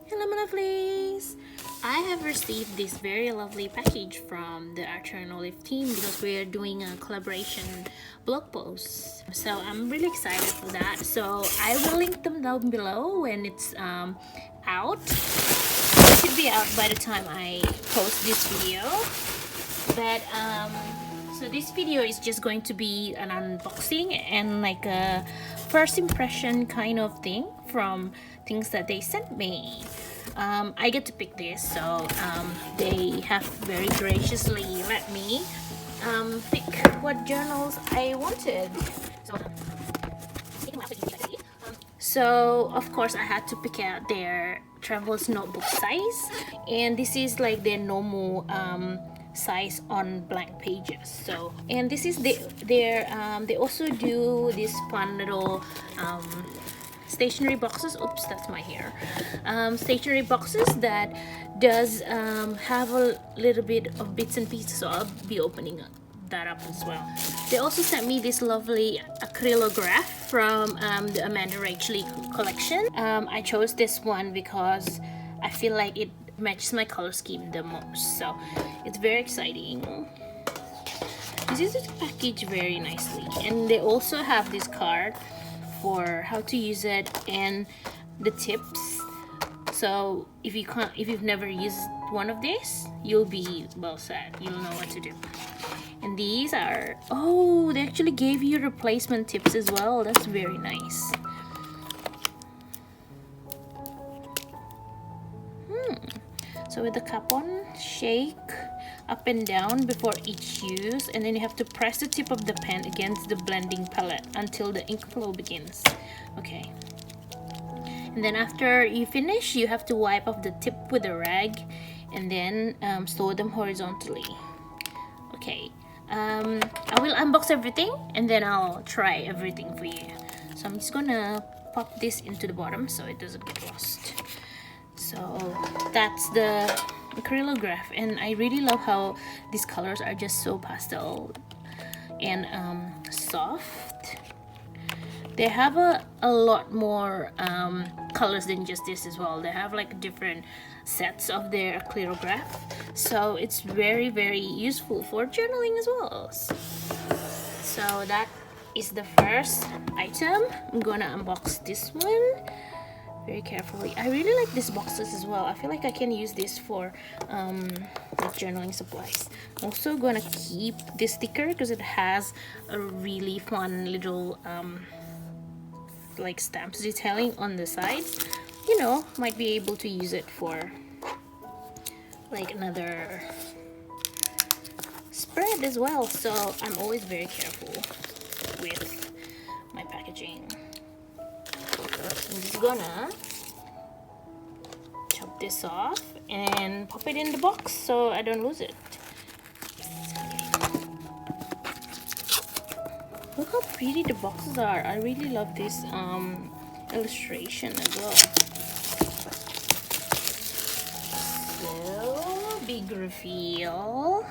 Hello my lovelies! I have received this very lovely package from the Archer and Olive team because we are doing a collaboration blog post. So I'm really excited for that. So I will link them down below when it's out. It should be out by the time I post this video. But so this video is just going to be an unboxing and like a first impression kind of thing from things that they sent me. I get to pick this, so they have very graciously let me pick what journals I wanted. So of course I had to pick out their traveler's notebook size, and this is like their normal size on blank pages. So, and this is they also do this fun little stationery boxes. Oops, that's my hair. Stationery boxes that does have a little bit of bits and pieces, so I'll be opening that up as well. They also sent me this lovely acrylograph from the Amanda Rachley collection. I chose this one because I feel like it matches my color scheme the most, so it's very exciting. This is packaged very nicely, and they also have this card for how to use it and the tips. So if you've never used one of these, you'll be well set. You'll know what to do. And these are, oh, they actually gave you replacement tips as well. That's very nice. So with the cap on, shake up and down before each use, and then you have to press the tip of the pen against the blending palette until the ink flow begins. Okay. And then after you finish, you have to wipe off the tip with a rag and then store them horizontally. Okay. I will unbox everything and then I'll try everything for you. So I'm just gonna pop this into the bottom so it doesn't get lost. So that's the acrylograph, and I really love how these colors are just so pastel and soft. They have a lot more colors than just this as well. They have like different sets of their acrylograph, so it's very useful for journaling as well. So that is the first item. I'm gonna unbox this one very carefully. I really like these boxes as well. I feel like I can use this for like journaling supplies. I'm also gonna keep this sticker because it has a really fun little like stamps detailing on the sides. You know, might be able to use it for like another spread as well. So I'm always very careful with my packaging. I'm just gonna chop this off and pop it in the box so I don't lose it. Look how pretty the boxes are. I really love this illustration as well. So, big reveal.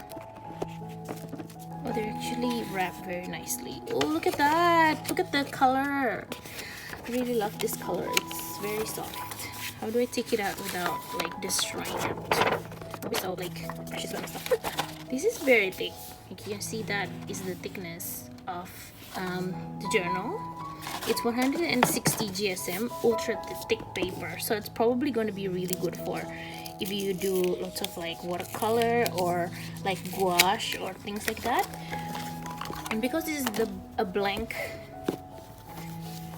Oh, they're actually wrapped very nicely. Oh, look at that! Look at the color! I really love this color. It's very soft. How do I take it out without like destroying it? Without like precious and stuff. This is very thick. You can see that is the thickness of the journal. It's 160 GSM ultra thick paper, so it's probably going to be really good for if you do lots of like watercolor or like gouache or things like that. And because this is a blank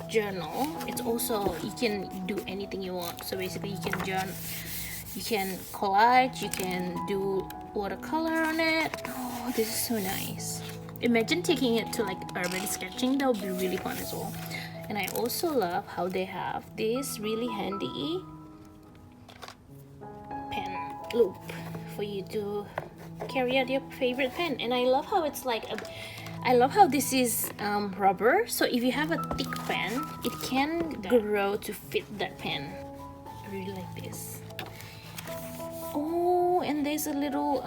journal, it's also, you can do anything you want. So basically you can collage, you can do watercolor on it. Oh, this is so nice. Imagine taking it to like urban sketching. That would be really fun as well. And I also love how they have this really handy pen loop for you to carry out your favorite pen. And I love how it's like I love how this is rubber, so if you have a thick pen, it can grow to fit that pen. I really like this. Oh, and there's a little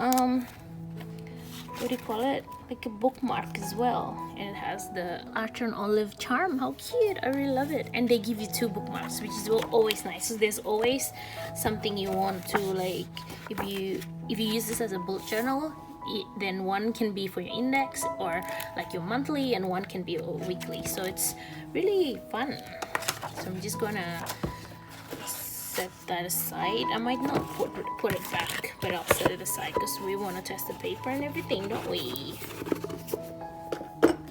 what do you call it, like a bookmark as well, and it has the archer and olive charm. How cute! I really love it. And they give you 2 bookmarks, which is always nice. So there's always something you want to, like, if you use this as a bullet journal, then one can be for your index or like your monthly, and one can be weekly. So it's really fun. So I'm just gonna set that aside. I might not put it back, but I'll set it aside because we want to test the paper and everything, don't we?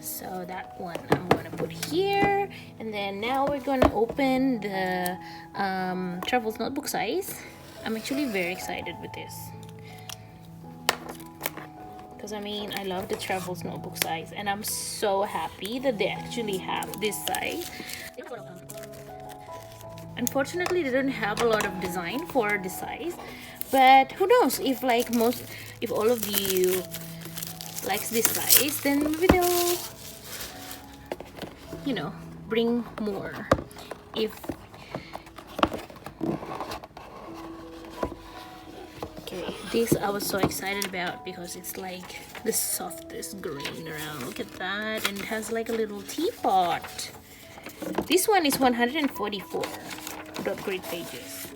So that one I'm gonna put here, and then now we're gonna open the Travels notebook size. I'm actually very excited with this because I mean, I love the Travels notebook size, and I'm so happy that they actually have this size. Unfortunately, they don't have a lot of design for the size, but who knows, if if all of you likes this size, then maybe they'll, you know, bring more. Okay, this I was so excited about because it's like the softest green around. Look at that, and it has like a little teapot. This one is 144 grid pages.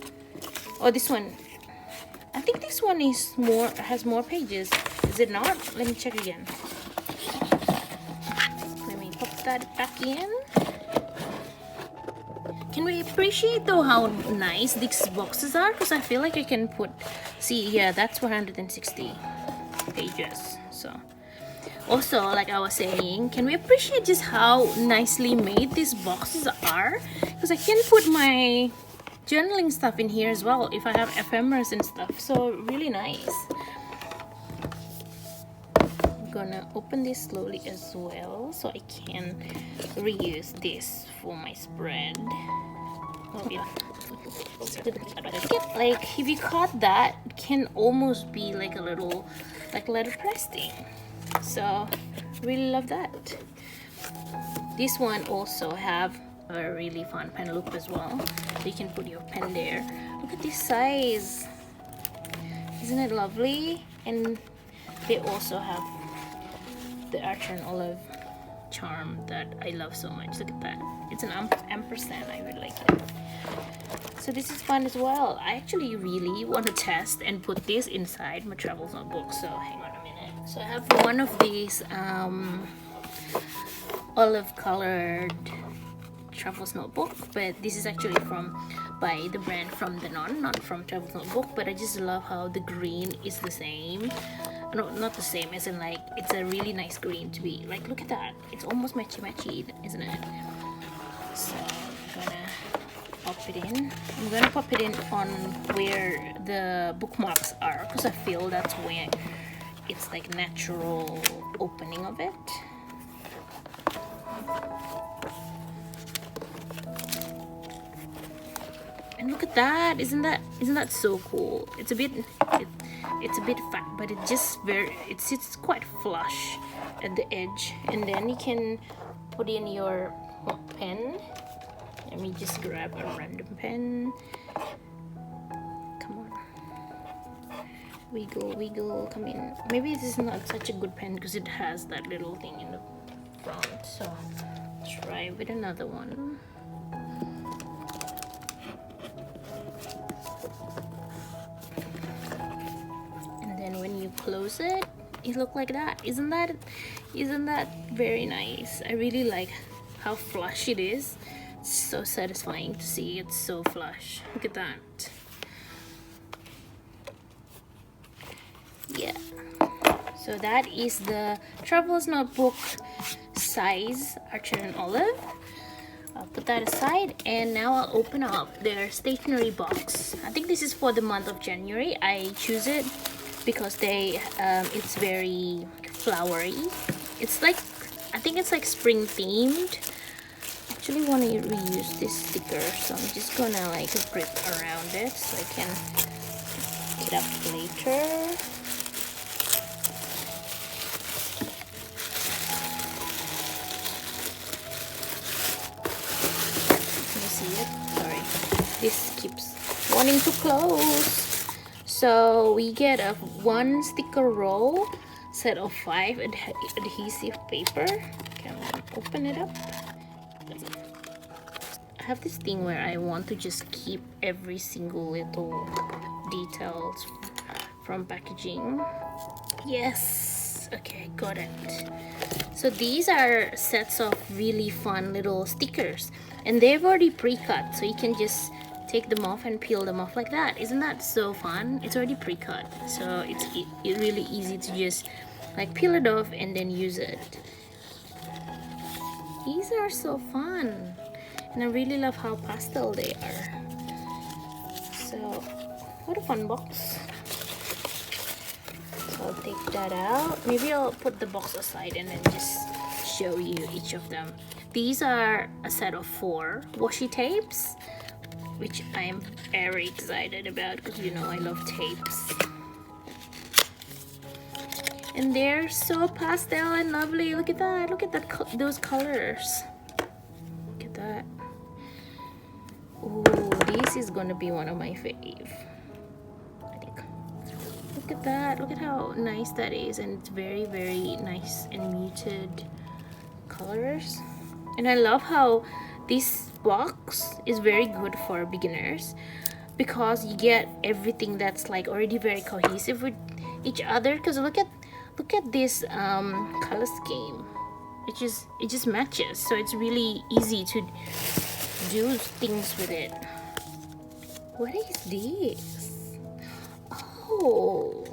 Oh, this one, I think this one has more pages. Is it not? Let me check again. Let me pop that back in. Can we appreciate though how nice these boxes are? Because I feel like I can put, see, yeah, that's 160 pages. So also, like I was saying, can we appreciate just how nicely made these boxes are? Because I can put my journaling stuff in here as well if I have ephemeras and stuff. So really nice. I'm gonna open this slowly as well so I can reuse this for my spread. Oh, yeah. Like if you cut that, it can almost be like a little like letterpress thing. So really love that. This one also have a really fun pen loop as well, so you can put your pen there. Look at this size, isn't it lovely? And they also have the archer and olive charm that I love so much. Look at that, it's an ampersand. I really like it. So this is fun as well. I actually really want to test and put this inside my travels notebook, so hang on a minute. So I have one of these olive colored travels notebook, but this is actually by the brand From the Non, not from Travels notebook. But I just love how the green is the same. No, not the same, as in like it's a really nice green to be like, look at that, it's almost matchy, isn't it? So I'm gonna pop it in. I'm gonna pop it in on where the bookmarks are, because I feel that's where it's like natural opening of it. And look at that, isn't that so cool? It's a bit fat, but it sits quite flush at the edge, and then you can put in your pen. Let me just grab a random pen. Come on, wiggle, come in. Maybe this is not such a good pen because it has that little thing in the front, so try with another one. When you close it, it looks like that. Isn't that very nice? I really like how flush it is. It's so satisfying to see it's so flush. Look at that. Yeah, so that is the Travels notebook size Archer and Olive. I'll put that aside, and now I'll open up their stationery box. I think this is for the month of January. I choose it because it's very flowery. It's like, I think it's like spring themed. I actually want to reuse this sticker, so I'm just gonna like grip around it so I can pick it up later. Can you see it? Sorry, this keeps wanting to close. So we get a 1 sticker roll, set of 5 adhesive paper. Okay, I'm gonna open it up. I have this thing where I want to just keep every single little details from packaging. Yes, okay, got it. So these are sets of really fun little stickers, and they've already pre-cut, so you can just take them off and peel them off like that. Isn't that so fun? It's already pre-cut, so it's really easy to just like peel it off and then use it. These are so fun, and I really love how pastel they are. So what a fun box. So I'll take that out. Maybe I'll put the box aside and then just show you each of them. These are a set of 4 washi tapes, which I am very excited about because you know I love tapes. And they're so pastel and lovely. Look at that. Look at that. Those colors. Look at that. Ooh, this is gonna be one of my fave. I think. Look at that. Look at how nice that is, and it's very, very nice and muted colors. And I love how this box is very good for beginners because you get everything that's like already very cohesive with each other. Because look at this color scheme. It just matches, so it's really easy to do things with it. What is this? Oh,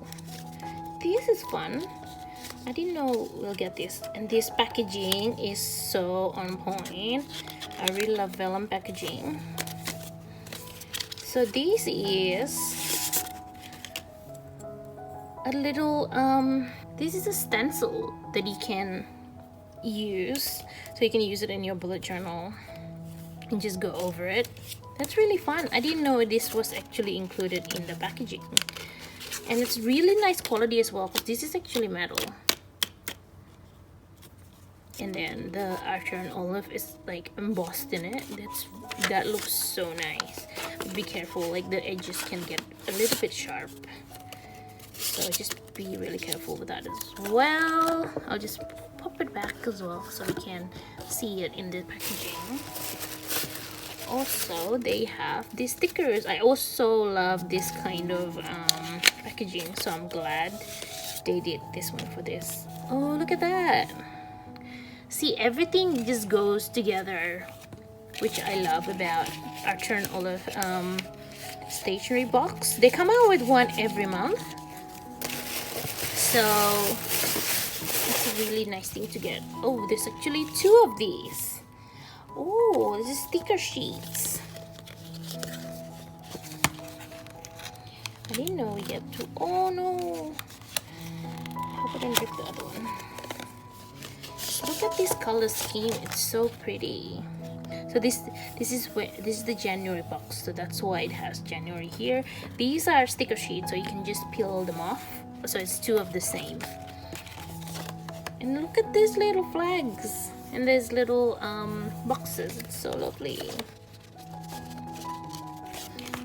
this is fun. I didn't know we'll get this. And this packaging is so on point. I really love vellum packaging. So this is a little this is a stencil that you can use, so you can use it in your bullet journal and just go over it. That's really fun. I didn't know this was actually included in the packaging, and it's really nice quality as well because this is actually metal. And then the Archer and Olive is like embossed in it. That looks so nice. But be careful, like the edges can get a little bit sharp, so just be really careful with that as well. I'll just pop it back as well so we can see it in the packaging. Also, they have these stickers. I also love this kind of packaging, so I'm glad they did this one for this. Oh, look at that. See, everything just goes together, which I love about Archer and Olive stationery box. They come out with one every month, so it's a really nice thing to get. Oh, there's actually 2 of these. Oh, this is sticker sheets. I didn't know we get 2. Oh no, I hope I didn't rip the other one. Look at this color scheme. It's so pretty. So this is the January box, so that's why it has January here. These are sticker sheets, so you can just peel them off, so it's 2 of the same. And look at these little flags and these little boxes. It's so lovely.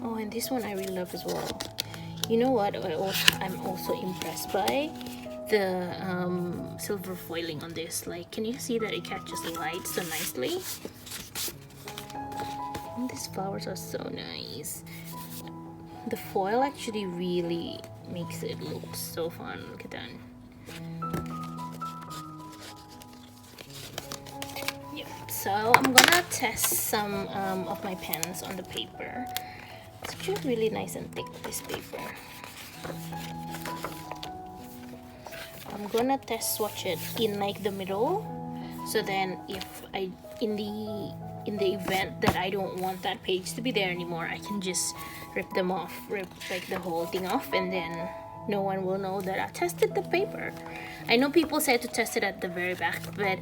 Oh, and this one I really love as well. You know what, I'm also impressed by the silver foiling on this. Like, can you see that it catches the light so nicely? And these flowers are so nice. The foil actually really makes it look so fun. Look at that. Yep. So I'm gonna test some of my pens on the paper. It's actually really nice and thick, this paper. I'm gonna test swatch it in like the middle, so then if in the event that I don't want that page to be there anymore, I can just rip like the whole thing off, and then no one will know that I tested the paper. I know people say to test it at the very back, but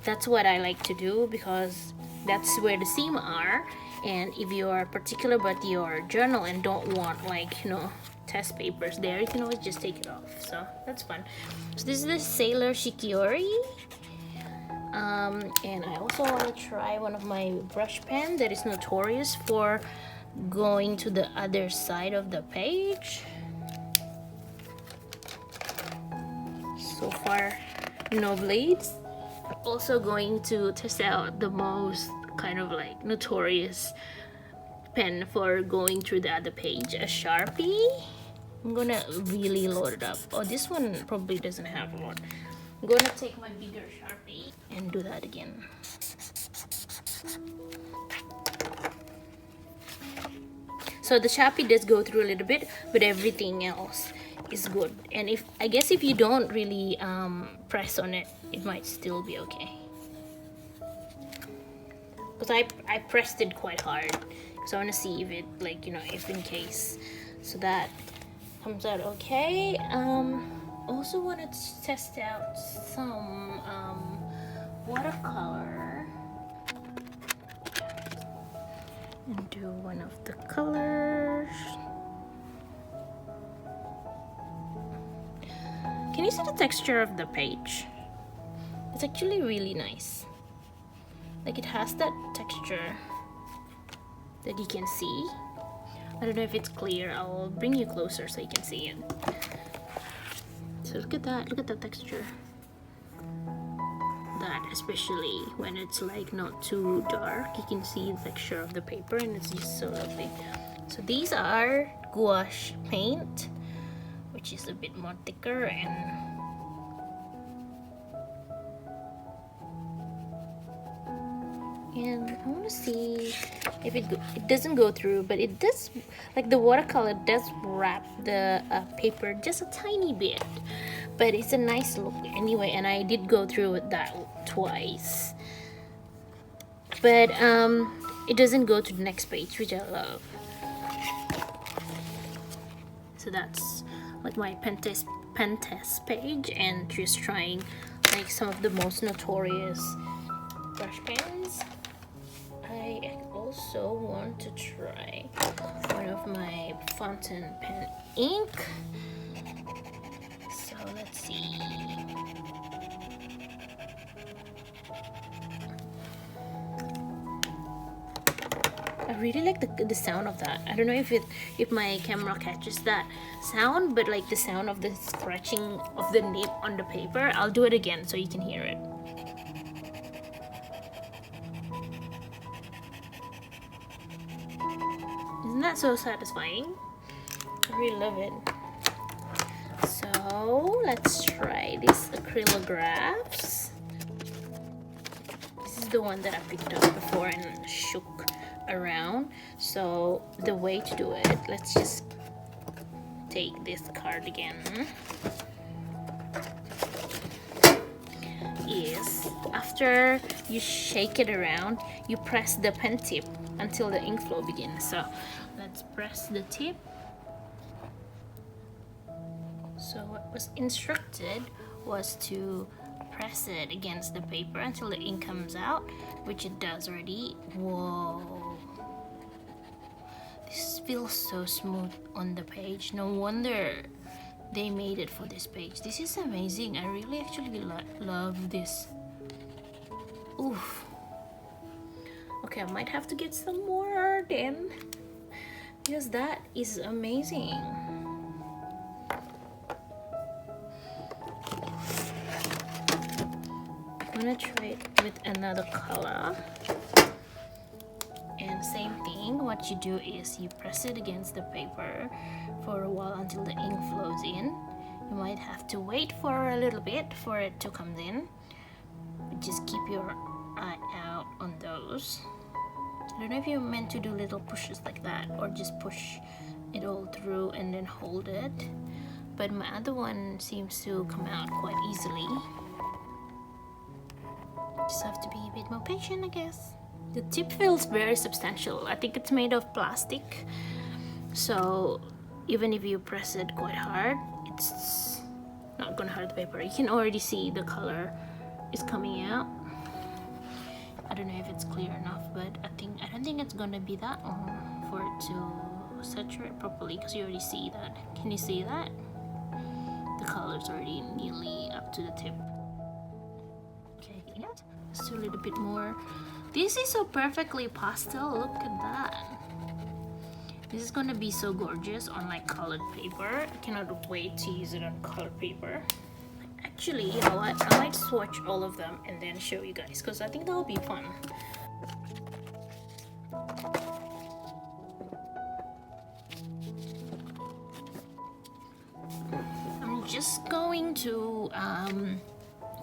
that's what I like to do because that's where the seams are. And if you are particular about your journal and don't want, like, you know, test papers there, you can always just take it off. So that's fun. So this is the Sailor Shikiori. And I also want to try one of my brush pen that is notorious for going to the other side of the page. So far, no blades. Also going to test out the most kind of like notorious pen for going through the other page, a Sharpie. I'm gonna really load it up. Oh, this one probably doesn't have a lot. I'm gonna take my bigger Sharpie and do that again. So the Sharpie does go through a little bit, but everything else is good. And if I guess if you don't really press on it, it might still be okay. Because I pressed it quite hard, so I want to see if it, like, you know, if in case, so that comes out okay. Also wanted to test out some watercolor and do one of the colors. Can you see the texture of the page? It's actually really nice. Like, it has that texture that you can see. I don't know if it's clear. I'll bring you closer so you can see it. So look at that texture. That, especially when it's like not too dark, you can see the texture of the paper and it's just so lovely. So these are gouache paint, which is a bit more thicker, and I want to see if it doesn't go through, but it does, like the watercolor does wrap the paper just a tiny bit, but it's a nice look anyway. And I did go through with that twice, but it doesn't go to the next page, which I love. So that's like my pen test page, and just trying like some of the most notorious brush pens. I also want to try one of my fountain pen ink. So let's see. I really like the sound of that. I don't know if my camera catches that sound, but like the sound of the scratching of the nib on the paper. I'll do it again so you can hear it. Isn't that so satisfying? I really love it. So let's try this Acrylographs. This is the one that I picked up before and shook around. So the way to do it, let's just take this card again. Is after you shake it around, you press the pen tip until the ink flow begins. So let's press the tip. So what was instructed was to press it against the paper until the ink comes out, which it does already. Whoa, this feels so smooth on the page. No wonder they made it for this page. This is amazing. I really actually love this. Oof. Okay, I might have to get some more then, because that is amazing. I'm gonna try it with another color. And same thing, what you do is you press it against the paper for a while until the ink flows in. You might have to wait for a little bit for it to come in, but just keep your eye out on those. I don't know if you're meant to do little pushes like that or just push it all through and then hold it, but my other one seems to come out quite easily. Just have to be a bit more patient, I guess. The tip feels very substantial. I think it's made of plastic, so even if you press it quite hard, it's not gonna hurt the paper. You can already see the color is coming out. I don't know if it's clear enough, but I don't think it's gonna be that long for it to saturate properly, because you already see that. Can you see that? The color's already nearly up to the tip. Okay, let's do a little bit more. This is so perfectly pastel. Look at that. This is gonna be so gorgeous on like colored paper. I cannot wait to use it on colored paper. Actually, you know what? I might swatch all of them and then show you guys because I think that will be fun. I'm just going to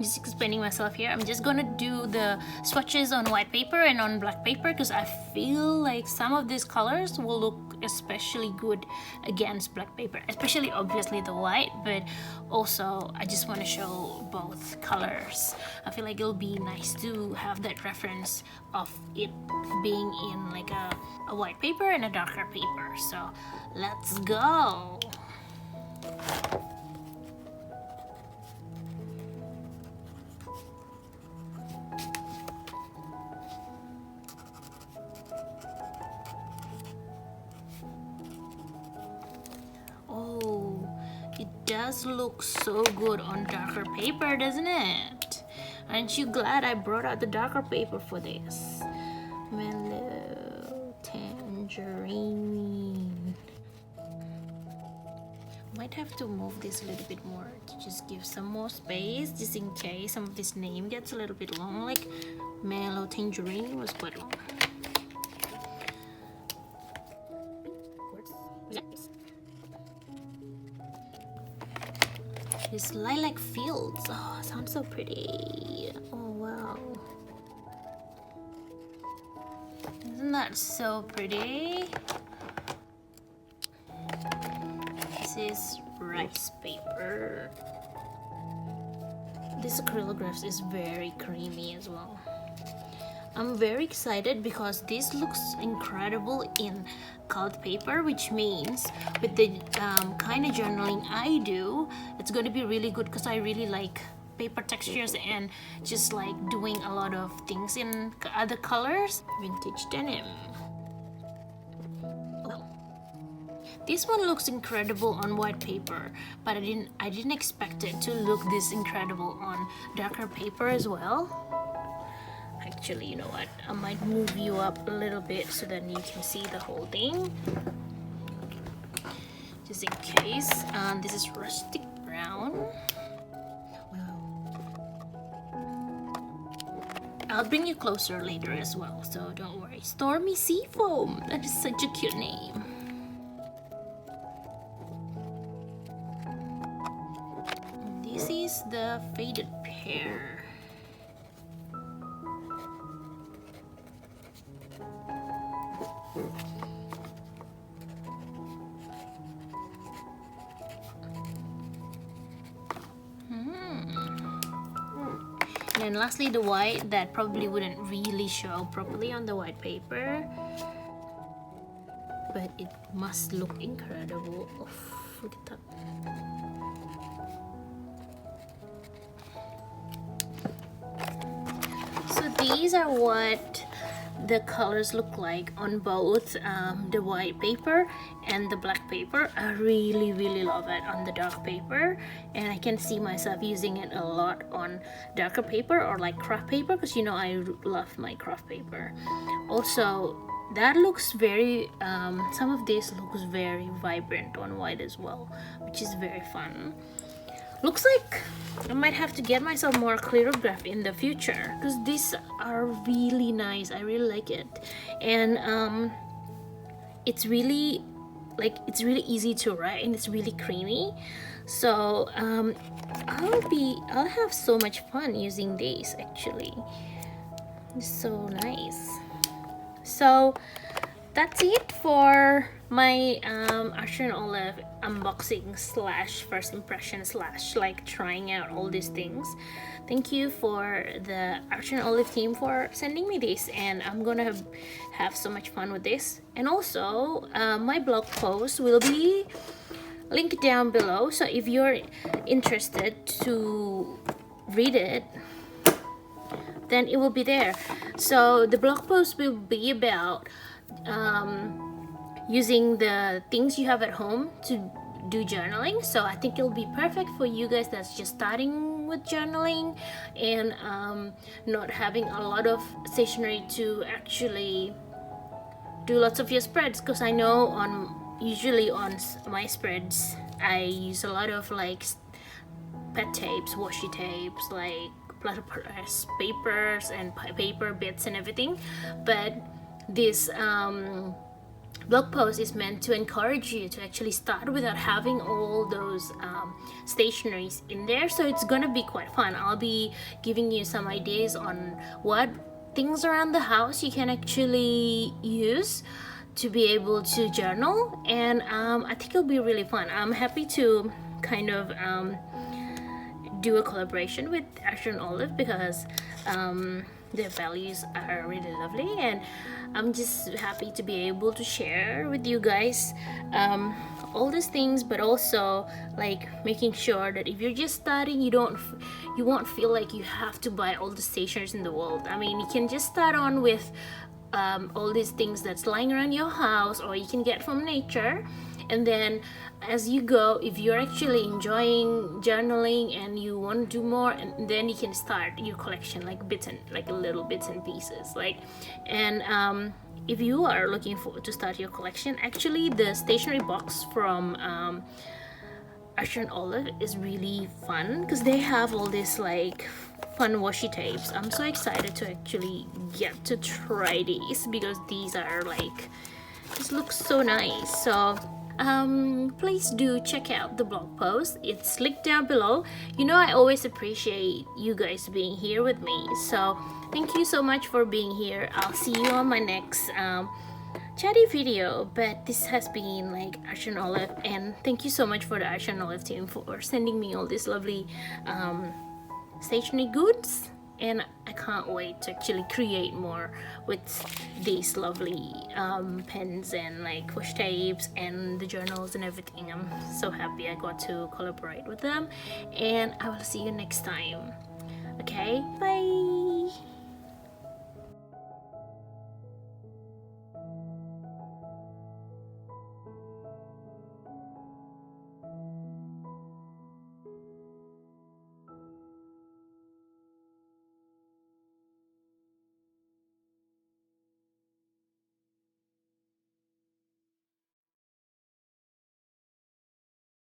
just explaining myself here. I'm just gonna do the swatches on white paper and on black paper because I feel like some of these colors will look especially good against black paper, especially obviously the white, but also I just want to show both colors. I feel like it'll be nice to have that reference of it being in like a white paper and a darker paper. So let's go. Does look so good on darker paper, doesn't it? Aren't you glad I brought out the darker paper for this? Mellow tangerine. Might have to move this a little bit more to just give some more space, just in case some of this name gets a little bit long. Like mellow tangerine was quite long. This lilac fields. Oh, sounds so pretty. Oh wow. Isn't that so pretty? This is rice paper. This Acrylographs is very creamy as well. I'm very excited because this looks incredible in colored paper, which means with the kind of journaling I do, it's going to be really good because I really like paper textures and just like doing a lot of things in other colors. Vintage denim. This one looks incredible on white paper, but I didn't expect it to look this incredible on darker paper as well. Actually, you know what? I might move you up a little bit so then you can see the whole thing. Just in case. This is rustic brown. Wow. I'll bring you closer later as well, so don't worry. Stormy Seafoam. That is such a cute name. This is the Faded Pear. And lastly, the white that probably wouldn't really show properly on the white paper, but it must look incredible. Oh, look at that. So these are what the colors look like on both the white paper and the black paper. I really love it on the dark paper, and I can see myself using it a lot on darker paper or like craft paper because you know I love my craft paper. Also, that looks very some of this looks very vibrant on white as well, which is very fun. Looks like I might have to get myself more Acrylograph in the future because these are really nice. I really like it, and it's really easy to write and it's really creamy. So I'll have so much fun using these. Actually, it's so nice. So that's it for my Archer and Olive unboxing slash first impression slash like trying out all these things. Thank you for the Archer and Olive team for sending me this, and I'm gonna have so much fun with this. And also my blog post will be linked down below, so if you're interested to read it, then it will be there. So the blog post will be about using the things you have at home to do journaling. So I think it'll be perfect for you guys that's just starting with journaling and not having a lot of stationery to actually do lots of your spreads, because I know usually on my spreads I use a lot of like pet tapes, washi tapes, like letterpress papers and paper bits and everything. But this blog post is meant to encourage you to actually start without having all those stationaries in there. So it's gonna be quite fun. I'll be giving you some ideas on what things around the house you can actually use to be able to journal, and I think it'll be really fun. I'm happy to kind of do a collaboration with Asher and Olive because their values are really lovely, and I'm just happy to be able to share with you guys all these things, but also like making sure that if you're just starting, you won't feel like you have to buy all the stationeries in the world. I mean, you can just start on with all these things that's lying around your house, or you can get from nature, and then as you go, if you're actually enjoying journaling and you want to do more, and then you can start your collection like little bits and pieces, like. And if you are looking to start your collection, actually the stationery box from Asher and Olive is really fun because they have all this like fun washi tapes. I'm so excited to actually get to try these because these are like, this looks so nice. So please do check out the blog post. It's linked down below. You know, I always appreciate you guys being here with me, so thank you so much for being here. I'll see you on my next chatty video, but this has been like Asher and Olive, and thank you so much for the Asher and Olive team for sending me all these lovely stationery goods, and I can't wait to actually create more with these lovely pens and like washi tapes and the journals and everything. I'm so happy I got to collaborate with them, and I will see you next time. Okay, bye.